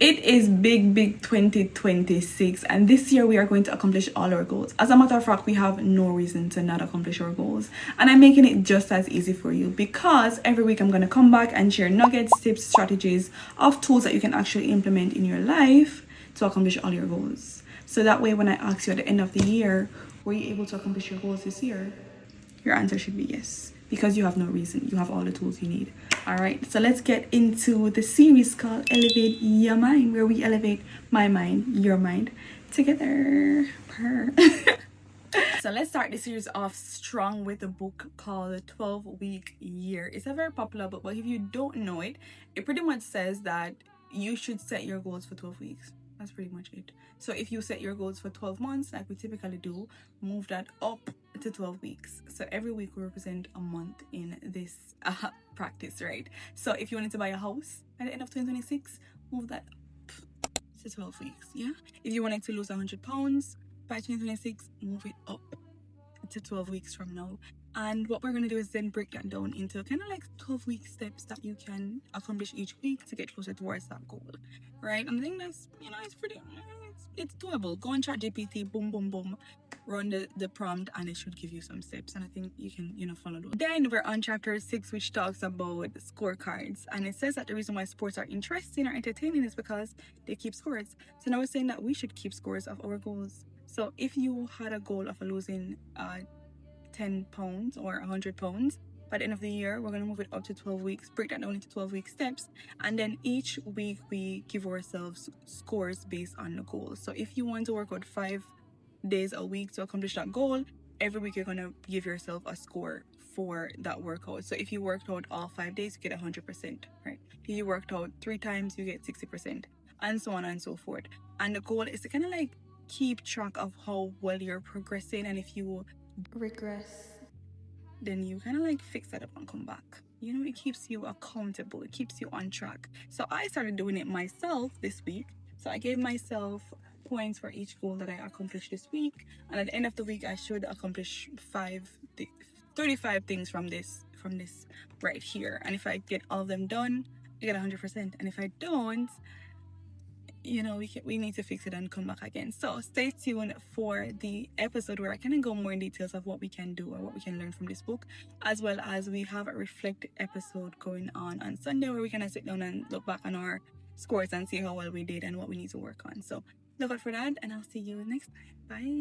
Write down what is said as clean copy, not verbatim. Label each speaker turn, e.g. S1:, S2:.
S1: It is big 2026, and this year we are going to accomplish all our goals. As a matter of fact, we have no reason to not accomplish our goals, and I'm making it just as easy for you because every week I'm going to come back and share nuggets, tips, strategies of tools that you can actually implement in your life to accomplish all your goals. So that way when I ask you at the end of the year, were you able to accomplish your goals this year? Your answer should be yes, because you have no reason. You have all the tools you need. All right, so let's get into the series called Elevate Your Mind, where we elevate my mind, your mind, together. So let's start the series off strong with a book called 12-Week Year. It's a very popular book, but if you don't know it, it pretty much says that you should set your goals for 12 weeks. That's pretty much it. So if you set your goals for 12 months, like we typically do, move that up to 12 weeks. So every week will represent a month in this practice, right? So if you wanted to buy a house at the end of 2026, move that up to 12 weeks, yeah? If you wanted to lose 100 pounds by 2026, move it up to 12 weeks from now. And what we're going to do is then break that down into kind of like 12-week steps that you can accomplish each week to get closer towards that goal, right? And I think that's, it's pretty, it's doable. Go on ChatGPT, boom, boom, boom, run the prompt, and it should give you some steps. And I think you can, follow those. Then we're on chapter 6, which talks about scorecards. And it says that the reason why sports are interesting or entertaining is because they keep scores. So now we're saying that we should keep scores of our goals. So if you had a goal of losing 10 pounds or 100 pounds, by the end of the year, we're going to move it up to 12 weeks, break that down into 12-week steps. And then each week we give ourselves scores based on the goal. So if you want to work out 5 days a week to accomplish that goal, every week you're going to give yourself a score for that workout. So if you worked out all 5 days, you get 100%, right? If you worked out 3 times, you get 60%, and so on and so forth. And the goal is to kind of like keep track of how well you're progressing, and if you regress, then you kind of like fix that up and come back. It keeps you accountable, it keeps you on track. So I started doing it myself this week. So I gave myself points for each goal that I accomplished this week, and at the end of the week I should accomplish 35 things from this right here. And if I get all of them done, I get 100%, and if I don't, we need to fix it and come back again. So stay tuned for the episode where I kind of go more in details of what we can do or what we can learn from this book, as well as we have a reflect episode going on Sunday where we kind of sit down and look back on our scores and see how well we did and what we need to work on. So look out for that, and I'll see you next time. Bye.